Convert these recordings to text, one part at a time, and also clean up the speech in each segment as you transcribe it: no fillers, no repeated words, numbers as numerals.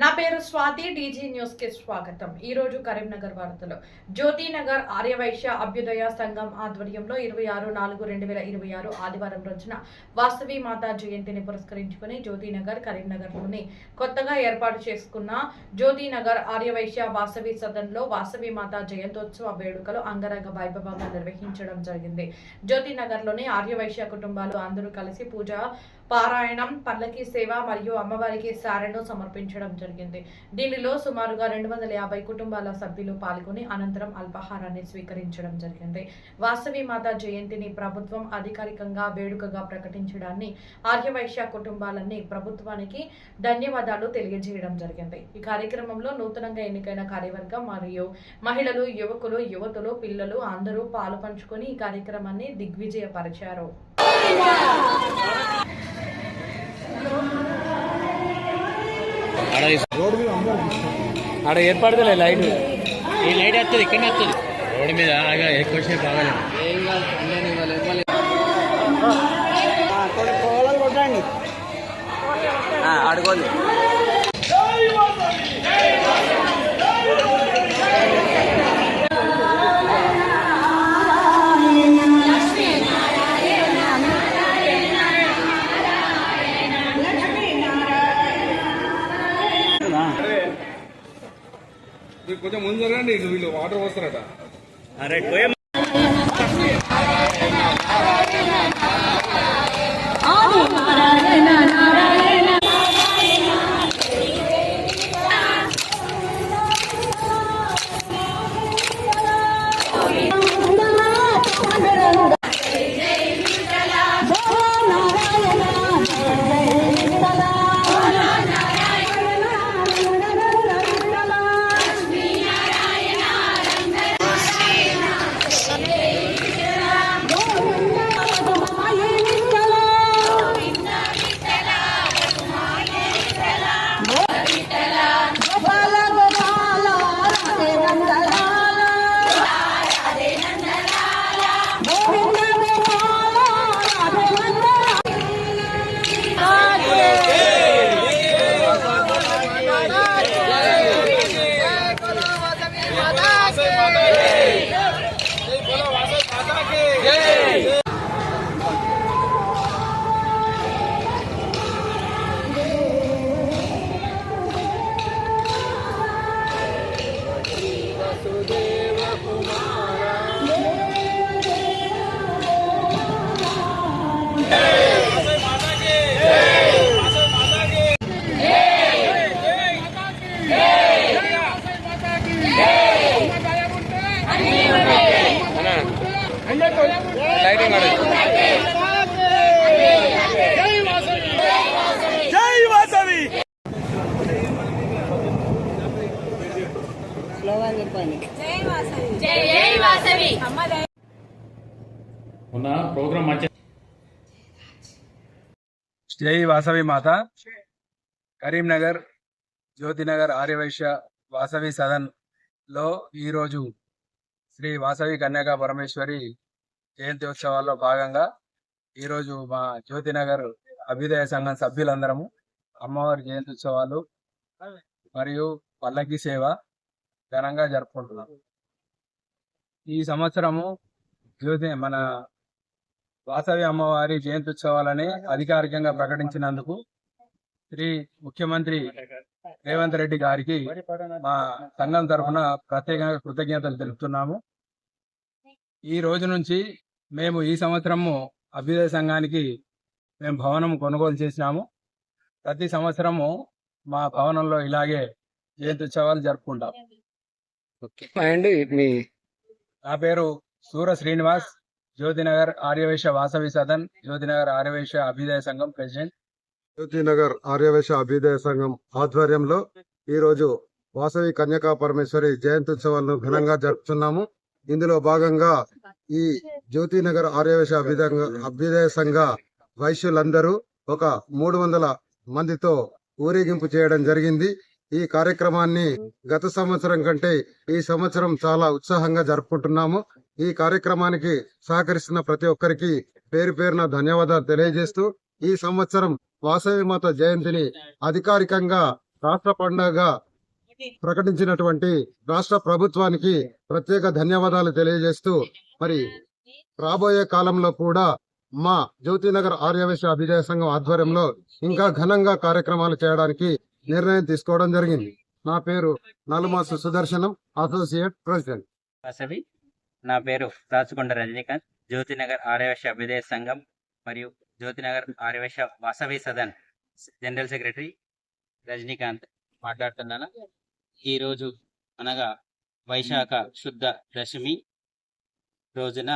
నా పేరు Swathi DG news కి స్వాగతం। ఈ రోజు కరీంనగర్ వార్తలు। జ్యోతినగర్ ఆర్యవైశ్య అభ్యుదయ సంఘం ఆధ్వర్యంలో 26/4/2026 ఆదివారం రోజున వాసవి మాతా జయంతిని పురస్కరించుకుని జ్యోతినగర్ కరీంనగర్లోని కొత్తగా ఏర్పాటు చేసుకున్న జ్యోతినగర్ ఆర్యవైశ్య వాసవి సదన్లో వాసవి మాతా జయంతోత్సవ వేడుకలు అంగరంగ వైభవంగా నిర్వహించడం జరిగింది। జ్యోతినగర్లోని ఆర్యవైశ్య కుటుంబాలు అందరూ కలిసి పూజ పారాయణం, పల్లకి సేవ మరియు అమ్మవారికి సారెను సమర్పించడం జరిగింది। దీనిలో సుమారుగా 250 కుటుంబాల సభ్యులు పాల్గొని అనంతరం అల్పాహారాన్ని స్వీకరించడం జరిగింది। వాసవి మాత జయంతిని ప్రభుత్వం అధికారికంగా వేడుకగా ప్రకటించడాన్ని ఆర్యవైశ్య కుటుంబాలన్నీ ప్రభుత్వానికి ధన్యవాదాలు తెలియజేయడం జరిగింది। ఈ కార్యక్రమంలో నూతనంగా ఎన్నికైన కార్యవర్గం మరియు మహిళలు, యువకులు, యువతులు, పిల్లలు అందరూ పాలు పంచుకొని ఈ కార్యక్రమాన్ని దిగ్విజయపరిచారు। ఆడ ఏర్పడతలే లైట్, ఈ లైట్ వస్తుంది ఇక్కడనే వస్తుంది రోడ్డు మీద ఎక్కువసేపు బాగాలేదు। కొట్టండి అడుగోండి। కొంచెం ముందు జరగండి, వీళ్ళు వాటర్ పోస్తారట। జై వాసవి మాత। కరీంనగర్ జ్యోతినగర్ ఆర్యవైశ్య వాసవి సదన్ లో ఈరోజు శ్రీ వాసవి కన్యకా పరమేశ్వరి జయంతి ఉత్సవాల్లో భాగంగా ఈరోజు మా జ్యోతినగర్ అభ్యుదయ సంఘం సభ్యులందరము అమ్మవారి జయంతి ఉత్సవాలు మరియు పల్లకి సేవ ఘనంగా జరుపుకుంటున్నాం। ఈ సంవత్సరము మన వాసవి అమ్మవారి జయంతి ఉత్సవాలని అధికారికంగా ప్రకటించినందుకు శ్రీ ముఖ్యమంత్రి రేవంత్ రెడ్డి గారికి మా సంఘం తరఫున ప్రత్యేకంగా కృతజ్ఞతలు తెలుపుతున్నాము। ఈ రోజు నుంచి మేము ఈ సంవత్సరము అభ్యుదయ సంఘానికి మేము భవనం కొనుగోలు చేసినాము। ప్రతి సంవత్సరము మా భవనంలో ఇలాగే జయంతి ఉత్సవాలు జరుపుకుంటాం। నా పేరు సూర శ్రీనివాస్, జ్యోతినగర్ ఆర్యవైశ్య వాసవి సదన్, జ్యోతినగర్ ఆర్యవైశ్య అభ్యుదయ సంఘం ప్రెసిడెంట్। జ్యోతినగర్ ఆర్యవైశ్య అభ్యుదయ సంఘం ఆధ్వర్యంలో ఈ రోజు వాసవి కన్యకా పరమేశ్వరి జయంతి ఉత్సవాలను ఘనంగా జరుపుతున్నాము। ఇందులో భాగంగా ఈ జ్యోతినగర్ ఆర్యవైశ్య అభ్యుదయ సంఘ వైశ్యులందరూ ఒక 300 మందితో ఊరేగింపు చేయడం జరిగింది। ఈ కార్యక్రమాన్ని గత సంవత్సరం కంటే ఈ సంవత్సరం చాలా ఉత్సాహంగా జరుపుకుంటున్నాము। ఈ కార్యక్రమానికి సహకరిస్తున్న ప్రతి ఒక్కరికి పేరు పేరున ధన్యవాదాలు తెలియజేస్తూ ఈ సంవత్సరం వాసవి మాత జయంతిని అధికారికంగా రాష్ట్ర పండుగగా ప్రకటించినటువంటి రాష్ట్ర ప్రభుత్వానికి ప్రత్యేక ధన్యవాదాలు తెలియజేస్తూ మరి రాబోయే కాలంలో కూడా మా జ్యోతినగర్ ఆర్యవైశ్య అభ్యుదయ సంఘం ఆధ్వర్యంలో ఇంకా ఘనంగా కార్యక్రమాలు చేయడానికి నిర్ణయం తీసుకోవడం జరిగింది. నా పేరు నలుమాసు సుదర్శనం, అసోసియేట్ ప్రెసిడెంట్. వాసవి. నా పేరు రాచకొండ రజనీకాంత్, జ్యోతినగర్ ఆర్యవైశ్య అభ్యుదయ సంఘం మరియు జ్యోతినగర్ ఆర్యవైశ్య వాసవి సదన్ జనరల్ సెక్రటరీ రజనీకాంత్ మాట్లాడుతున్నాను. ఈరోజు అనగా వైశాఖ శుద్ధ దశమి రోజున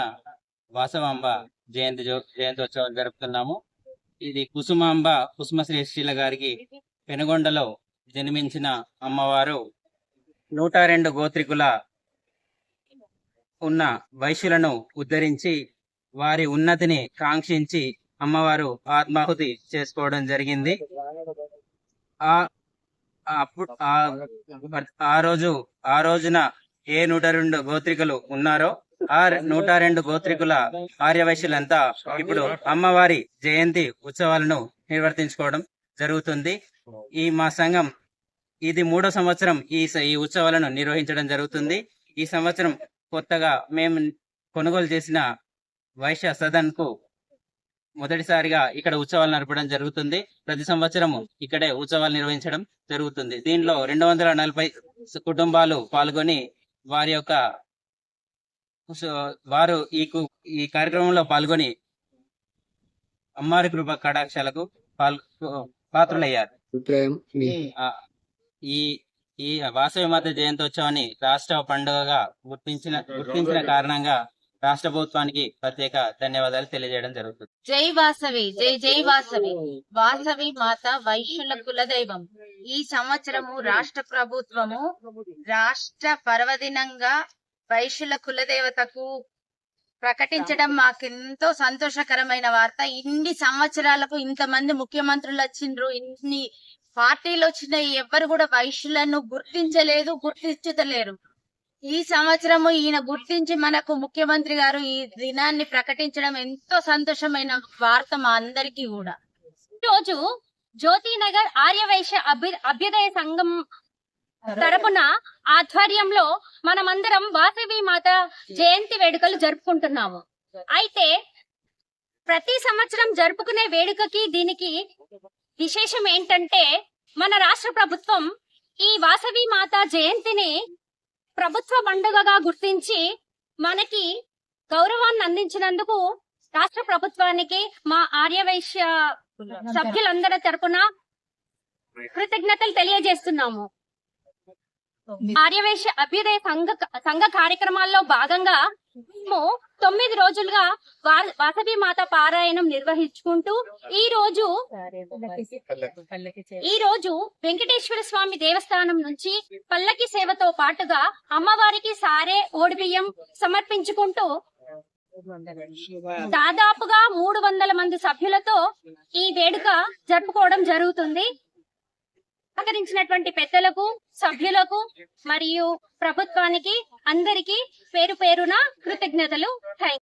వాసవాంబ జయంతోత్సవం జరుపుతున్నాము. ఇది కుసుమాంబ కుసుమశ్రీ గారికి పెనుగొండలో జన్మించిన అమ్మవారు 102 గోత్రికుల ఉన్న వైశ్యులను ఉద్ధరించి వారి ఉన్నతిని కాంక్షించి అమ్మవారు ఆత్మాహుతి చేసుకోవడం జరిగింది. ఆ రోజున ఏ 102 గోత్రికులు ఉన్నారో ఆ 102 గోత్రికుల ఆర్యవైశ్యులంతా ఇప్పుడు అమ్మవారి జయంతి ఉత్సవాలను నిర్వర్తించుకోవడం జరుగుతుంది. ఈ మా సంఘం ఇది 3వ సంవత్సరం ఈ ఉత్సవాలను నిర్వహించడం జరుగుతుంది. ఈ సంవత్సరం కొత్తగా మేము కొనుగోలు చేసిన వైశ్య సదన్ కు మొదటిసారిగా ఇక్కడ ఉత్సవాలు నడపడం జరుగుతుంది. ప్రతి సంవత్సరం ఇక్కడే ఉత్సవాలు నిర్వహించడం జరుగుతుంది. దీనిలో 240 కుటుంబాలు పాల్గొని వారు ఈ కార్యక్రమంలో పాల్గొని అమ్మవారి కృప కటాక్షాలకు పాత్రులయ్యారు. ఈ వాసవి మాత జయంతోత్సవాన్ని రాష్ట్ర పండుగగా గుర్తించిన కారణంగా రాష్ట్ర ప్రభుత్వానికి ప్రత్యేక ధన్యవాదాలు తెలియజేయడం జరుగుతుంది. జై వాసవి, జై జై వాసవి. వాసవి మాత వైశ్యుల కులదైవం. ఈ సంవత్సరము రాష్ట్ర ప్రభుత్వము రాష్ట్ర పర్వదినంగా వైశ్యుల కులదేవతకు ప్రకటించడం మాకెంతో సంతోషకరమైన వార్త. ఇన్ని సంవత్సరాలకు ఇంతమంది ముఖ్యమంత్రులు వచ్చిండ్రు, ఇన్ని పార్టీలు వచ్చినాయి, ఎవ్వరు కూడా వైశ్యులను గుర్తించలేరు. ఈ సంవత్సరము ఈయన గుర్తించి మనకు ముఖ్యమంత్రి గారు ఈ దినాన్ని ప్రకటించడం ఎంతో సంతోషమైన వార్త మా అందరికీ కూడా. ఈ రోజు జ్యోతినగర్ ఆర్యవైశ్య అభ్యుదయ సంఘం తరపున ఆధ్వర్యంలో మనమందరం వాసవి మాత జయంతి వేడుకలు జరుపుకుంటున్నాము. అయితే ప్రతి సంవత్సరం జరుపుకునే వేడుకకి దీనికి విశేషం ఏంటంటే మన రాష్ట్ర ప్రభుత్వం ఈ వాసవి మాత జయంతిని ప్రభుత్వ పండుగగా గుర్తించి మనకి గౌరవాన్ని అందించినందుకు రాష్ట్ర ప్రభుత్వానికి మా ఆర్యవైశ్య సభ్యులందరి తరపున కృతజ్ఞతలు తెలియజేస్తున్నాము. ఆర్యవైశ్య అభ్యుదయ సంఘ కార్యక్రమాల్లో భాగంగా మేము 9 రోజులుగా వాసవి మాత పారాయణం నిర్వహించుకుంటూ ఈ రోజు వెంకటేశ్వర స్వామి దేవస్థానం నుంచి పల్లకి సేవతో పాటుగా అమ్మవారికి సారే ఓడిబియ్యం సమర్పించుకుంటూ దాదాపుగా 300 మంది సభ్యులతో ఈ వేడుక జరుపుకోవడం జరుగుతుంది. సహకరించినటువంటి పెద్దలకు, సభ్యులకు మరియు ప్రభుత్వానికి అందరికీ పేరు పేరున కృతజ్ఞతలు.